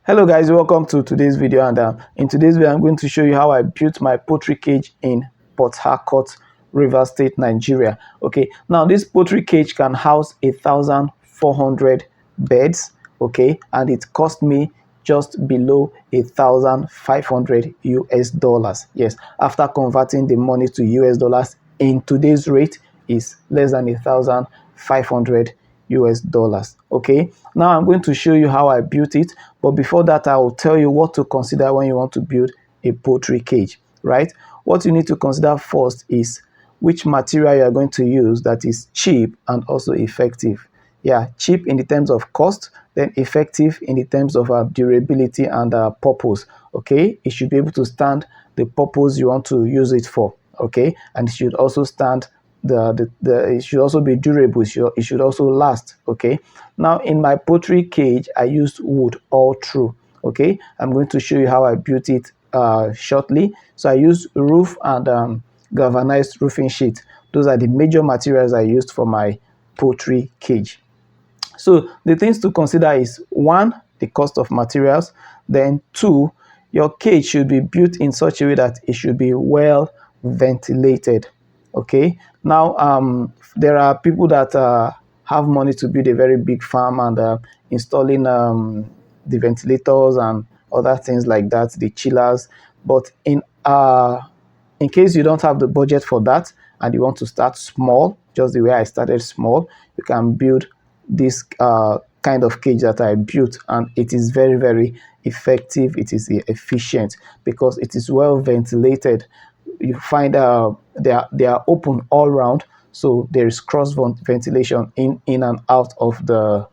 Hello guys, welcome to today's video, and in today's video I'm going to show you how I built my poultry cage in Port Harcourt, Rivers State, Nigeria. Okay, now this poultry cage can house 1,400 beds, okay, and it cost me just below 1,500 US dollars. Yes, after converting the money to US dollars, in today's rate is less than 1,500 US dollars. Okay, now I'm going to show you how I built it, but before that I will tell you what to consider when you want to build a poultry cage. Right, what you need to consider first is which material you are going to use that is cheap and also effective. Yeah, cheap in the terms of cost, then effective in the terms of durability and purpose. Okay, it should be able to stand the purpose you want to use it for. Okay, and it should also stand it should also be durable. It should also last. Okay, now in my poultry cage I used wood all through. Okay, I'm going to show you how I built it shortly. So I used roof and galvanized roofing sheet. Those are the major materials I used for my poultry cage. So the things to consider is: one, the cost of materials. Then two, your cage should be built in such a way that it should be well ventilated. Okay, now there are people that have money to build a very big farm and installing the ventilators and other things like that, the chillers. But in case you don't have the budget for that and you want to start small, just the way I started small, you can build this kind of cage that I built, and it is very, very effective. It is efficient because it is well ventilated. You find they are open all around, so there is cross ventilation in and out of the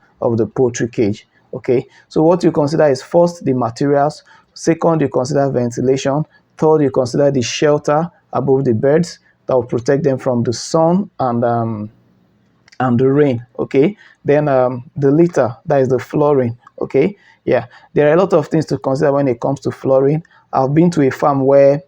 poultry cage. Okay, so what you consider is: first, the materials; second, you consider ventilation; third, you consider the shelter above the birds that will protect them from the sun and the rain. Okay, then the litter, that is the flooring. Okay, yeah, there are a lot of things to consider when it comes to flooring. I've been to a farm where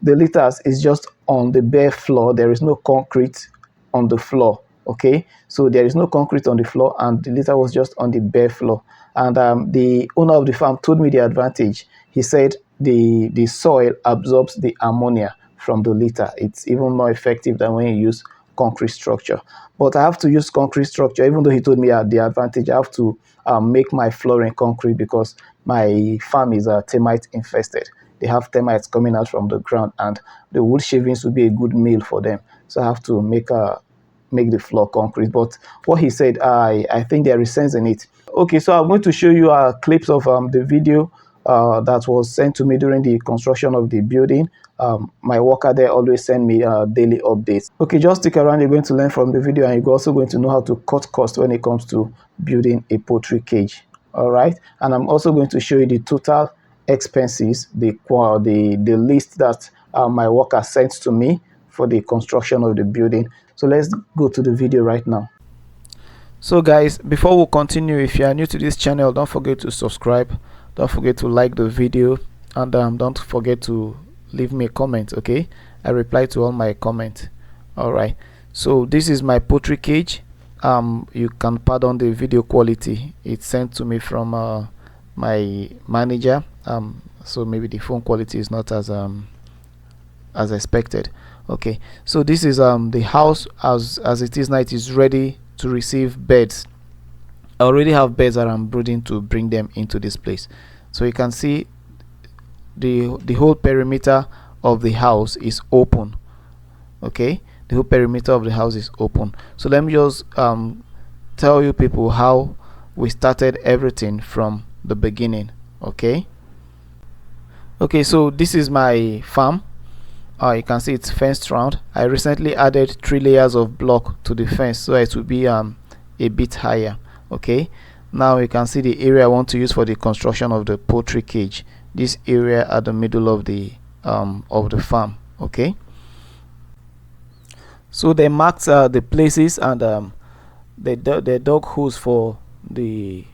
the litters is just on the bare floor. There is no concrete on the floor. Okay, so there is no concrete on the floor and the litter was just on the bare floor. And the owner of the farm told me the advantage. He said the soil absorbs the ammonia from the litter. It's even more effective than when you use concrete structure. But I have to use concrete structure. Even though he told me the advantage, I have to make my flooring concrete because my farm is termite infested. They have termites coming out from the ground, and the wood shavings will be a good meal for them. So I have to make the floor concrete. But what he said, I think there is sense in it. Okay, so I'm going to show you clips of the video that was sent to me during the construction of the building. My worker there always send me daily updates. Okay, just stick around. You're going to learn from the video, and you're also going to know how to cut costs when it comes to building a poultry cage. All right, and I'm also going to show you the total expenses, the list that my worker sent to me for the construction of the building. So let's go to the video right now. So guys, before we continue, if you are new to this channel, don't forget to subscribe, don't forget to like the video, and don't forget to leave me a comment. Okay, I reply to all my comments. All right, so this is my poultry cage. You can pardon the video quality. It's sent to me from my manager, so maybe the phone quality is not as expected. Okay, so this is the house as it is now. It is ready to receive beds. I already have beds that I'm brooding to bring them into this place. So you can see the whole perimeter of the house is open. Okay, the whole perimeter of the house is open. So let me just tell you people how we started everything from the beginning. Okay, so this is my farm. You can see it's fenced round. I recently added 3 layers of block to the fence so it will be a bit higher. Okay, now you can see the area I want to use for the construction of the poultry cage. This area at the middle of the farm. Okay, so they marked the places, and they dug holes for the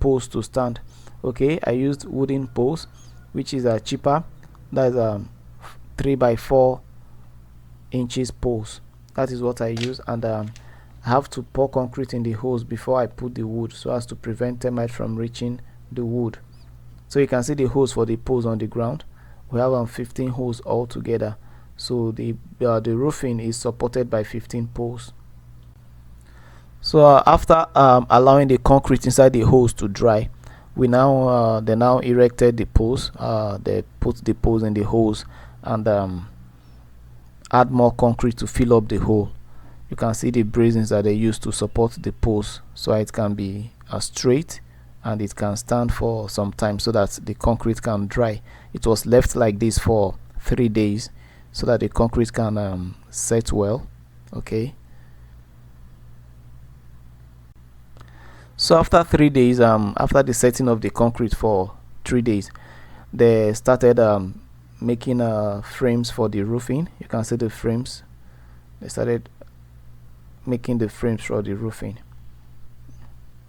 poles to stand. Okay, I used wooden poles, which is cheaper. That's 3 by 4 inches poles. That is what I use, and I have to pour concrete in the holes before I put the wood so as to prevent termite from reaching the wood. So you can see the holes for the poles on the ground. We have 15 holes all together. So the roofing is supported by 15 poles. So after allowing the concrete inside the holes to dry, they now erected the poles. They put the poles in the holes and add more concrete to fill up the hole. You can see the bracings that they use to support the poles, so it can be straight and it can stand for some time so that the concrete can dry. It was left like this for 3 days so that the concrete can set well. Okay, so after 3 days, after the setting of the concrete for 3 days, they started making frames for the roofing. You can see the frames. They started making the frames for the roofing.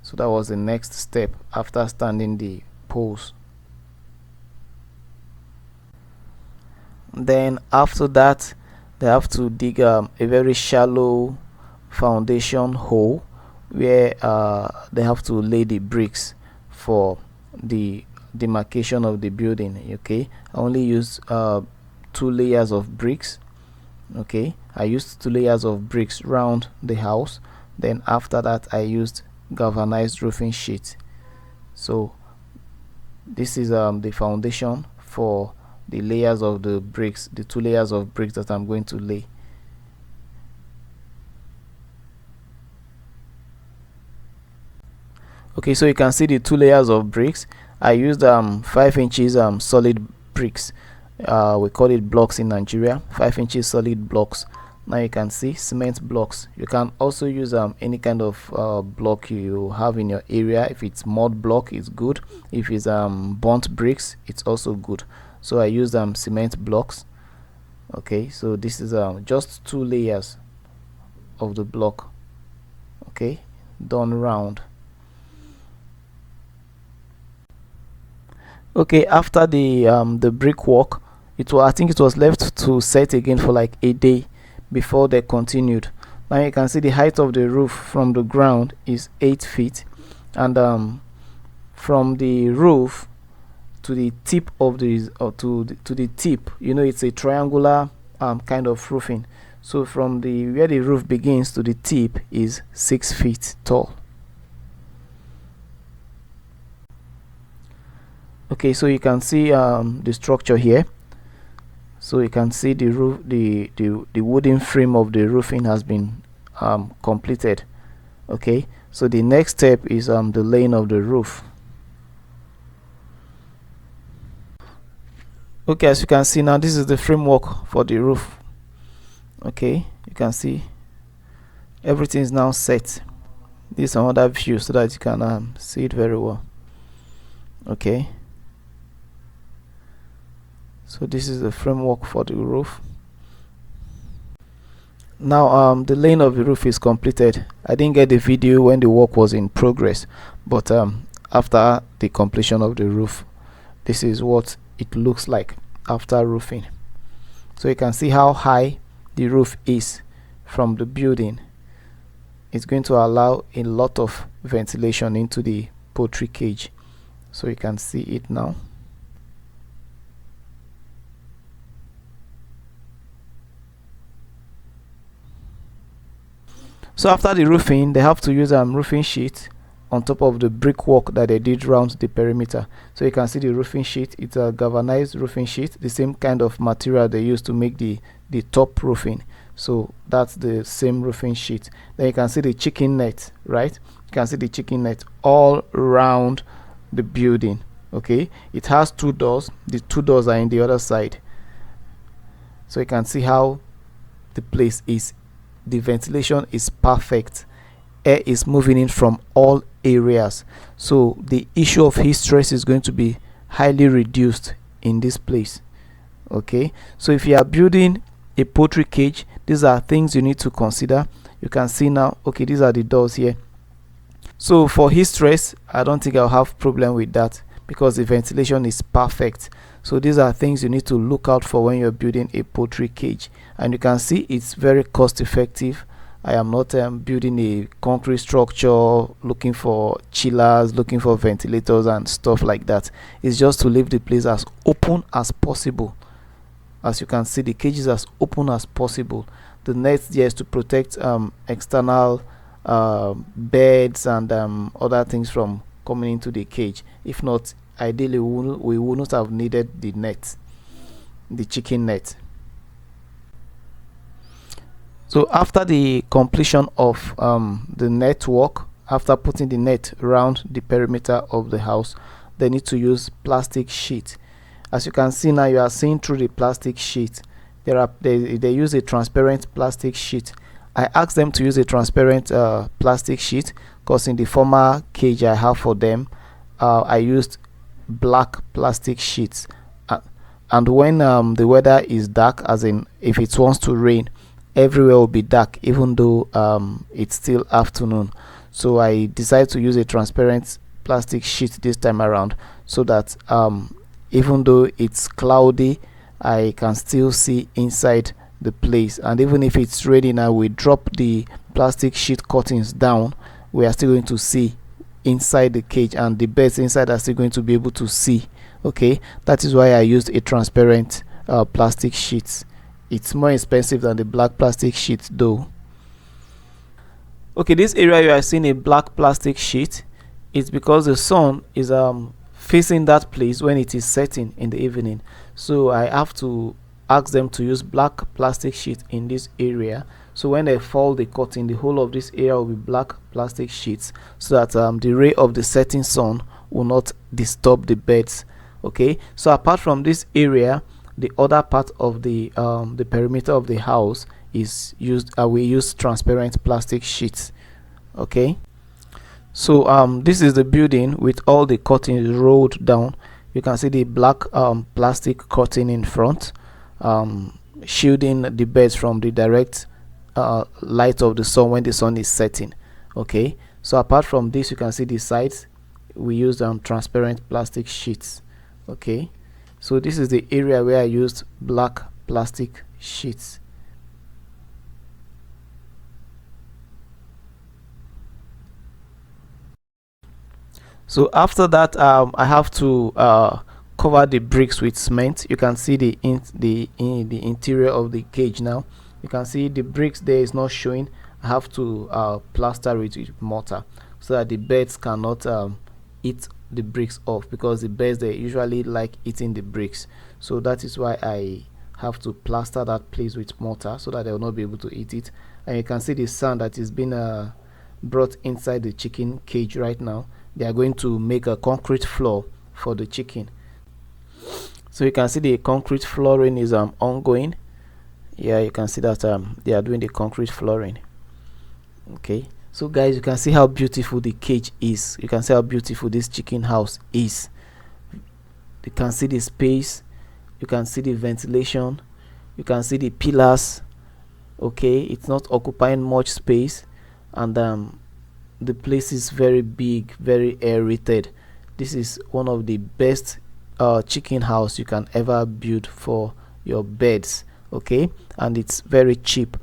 So that was the next step after standing the poles. Then after that, they have to dig a very shallow foundation hole where they have to lay the bricks for the demarcation of the building. Okay, I only used 2 layers of bricks. Okay, I used 2 layers of bricks round the house. Then after that, I used galvanized roofing sheet. So this is the foundation for the layers of the bricks, the 2 layers of bricks that I'm going to lay. Okay, so you can see the 2 layers of bricks. I used 5 inches solid bricks. We call it blocks in Nigeria. 5 inches solid blocks. Now you can see cement blocks. You can also use any kind of block you have in your area. If it's mud block, it's good. If it's burnt bricks, it's also good. So I used cement blocks. Okay, so this is just 2 layers of the block. Okay, done round. Okay, after the brickwork, I think it was left to set again for like a day before they continued. Now you can see the height of the roof from the ground is 8 feet, and from the roof to the tip of to the tip, you know, it's a triangular kind of roofing. So from where the roof begins to the tip is 6 feet tall. Okay, so you can see the structure here. So you can see the roof, the wooden frame of the roofing has been completed. Okay, so the next step is the laying of the roof. Okay, as you can see now, this is the framework for the roof. Okay, you can see everything is now set. This is another view so that you can see it very well. Okay, so this is the framework for the roof. Now the laying of the roof is completed. I didn't get the video when the work was in progress, but after the completion of the roof, this is what it looks like after roofing. So you can see how high the roof is from the building. It's going to allow a lot of ventilation into the poultry cage. So you can see it now. So after the roofing, they have to use roofing sheet on top of the brickwork that they did around the perimeter. So you can see the roofing sheet. It's a galvanized roofing sheet, the same kind of material they used to make the top roofing. So that's the same roofing sheet. Then you can see the chicken net, right? You can see the chicken net all around the building. Okay, it has 2 doors. The 2 doors are in the other side. So you can see how the place is. The ventilation is perfect. Air is moving in from all areas, so the issue of heat stress is going to be highly reduced in this place. Okay, so if you are building a poultry cage, these are things you need to consider. You can see now, okay, these are the doors here. So for heat stress, I don't think I'll have problem with that because the ventilation is perfect. So these are things you need to look out for when you're building a poultry cage, and you can see it's very cost effective I am not building a concrete structure, looking for chillers, looking for ventilators and stuff like that. It's just to leave the place as open as possible. As you can see, the cage is as open as possible. The net there is to protect external birds and other things from coming into the cage. If not, ideally we would not have needed the net, the chicken net. So after the completion of the net work, after putting the net around the perimeter of the house, they need to use plastic sheet. As you can see now, you are seeing through the plastic sheet. They use a transparent plastic sheet. I asked them to use a transparent plastic sheet because in the former cage I have for them, I used black plastic sheets. And when the weather is dark, as in if it wants to rain, everywhere will be dark, even though it's still afternoon. So I decided to use a transparent plastic sheet this time around, so that even though it's cloudy, I can still see inside the place. And even if it's raining and we drop the plastic sheet curtains down, we are still going to see inside the cage, and the birds inside are still going to be able to see. Okay, that is why I used a transparent plastic sheet. It's more expensive than the black plastic sheet though. Okay, this area you are seeing a black plastic sheet. It's because the sun is facing that place when it is setting in the evening. So I have to ask them to use black plastic sheet in this area. So when they fold the curtain, the whole of this area will be black plastic sheets, so that the ray of the setting sun will not disturb the birds. Okay, so apart from this area, the other part of the perimeter of the house is used. We use transparent plastic sheets. Okay, so this is the building with all the curtains rolled down. You can see the black plastic curtain in front, shielding the birds from the direct light of the sun when the sun is setting. Okay, so apart from this, you can see the sides. We use transparent plastic sheets. Okay, so this is the area where I used black plastic sheets. So after that, I have to cover the bricks with cement. You can see the interior of the cage now. You can see the bricks there is not showing. I have to plaster it with mortar so that the birds cannot eat the bricks off, because the birds, they usually like eating the bricks. So that is why I have to plaster that place with mortar so that they will not be able to eat it. And you can see the sand that is being brought inside the chicken cage right now. They are going to make a concrete floor for the chicken. So you can see the concrete flooring is ongoing. Yeah, you can see that they are doing the concrete flooring. Okay, so guys, you can see how beautiful the cage is. You can see how beautiful this chicken house is. You can see the space, you can see the ventilation, you can see the pillars. Okay, it's not occupying much space, and the place is very big, very aerated. This is one of the best chicken house you can ever build for your birds. Okay, and it's very cheap.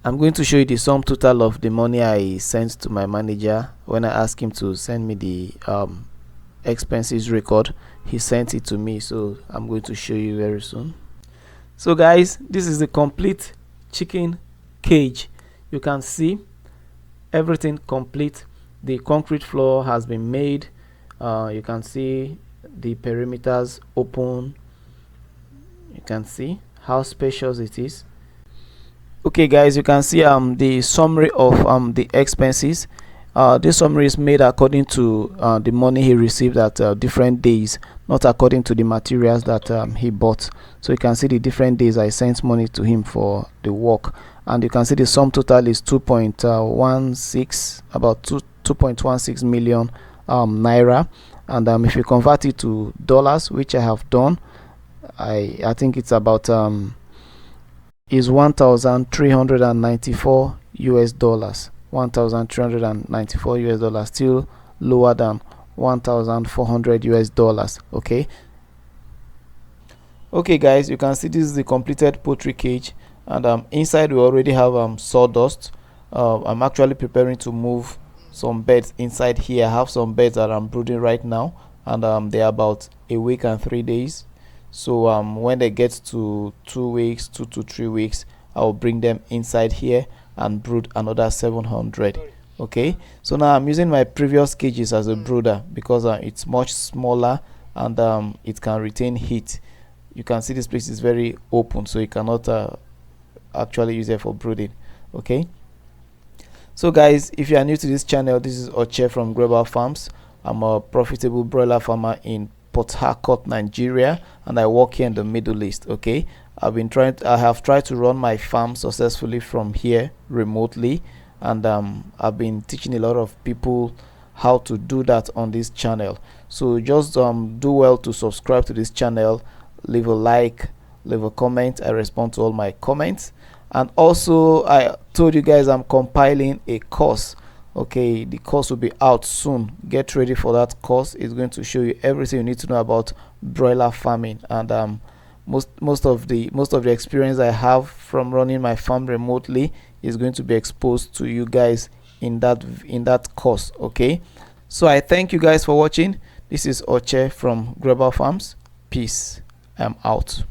I'm going to show you the sum total of the money I sent to my manager when I asked him to send me the expenses record. He sent it to me, so I'm going to show you very soon. So guys, this is the complete chicken cage. You can see everything complete. The concrete floor has been made. You can see the perimeters open. You can see how spacious it is. Okay guys, you can see the summary of the expenses. This summary is made according to the money he received at different days, not according to the materials that he bought. So you can see the different days I sent money to him for the work, and you can see the sum total is 2.16, about 2.16 million naira. And if you convert it to dollars, which I have done, I think it's about is 1,394 US dollars. 1,394 US dollars, still lower than 1,400 US dollars. Okay guys, you can see this is the completed poultry cage, and inside we already have sawdust. I'm actually preparing to move some birds inside here. I have some birds that I'm brooding right now, and they're about a week and 3 days. So when they get to 2 weeks, 2 to 3 weeks, I'll bring them inside here and brood another 700. Okay, so now I'm using my previous cages as a brooder because it's much smaller, and it can retain heat. You can see this place is very open, so you cannot actually use it for brooding. Okay, so guys, if you are new to this channel, this is Oche from Global Farms. I'm a profitable broiler farmer in Port Harcourt, Nigeria, and I work here in the Middle East. Okay, I have tried to run my farm successfully from here remotely, and I've been teaching a lot of people how to do that on this channel. So just do well to subscribe to this channel, leave a like, leave a comment. I respond to all my comments. And also, I told you guys I'm compiling a course. Okay, the course will be out soon. Get ready for that course. It's going to show you everything you need to know about broiler farming, and most of the experience I have from running my farm remotely is going to be exposed to you guys in that course. Okay, so I thank you guys for watching. This is Oche from Global Farms. Peace. I'm out.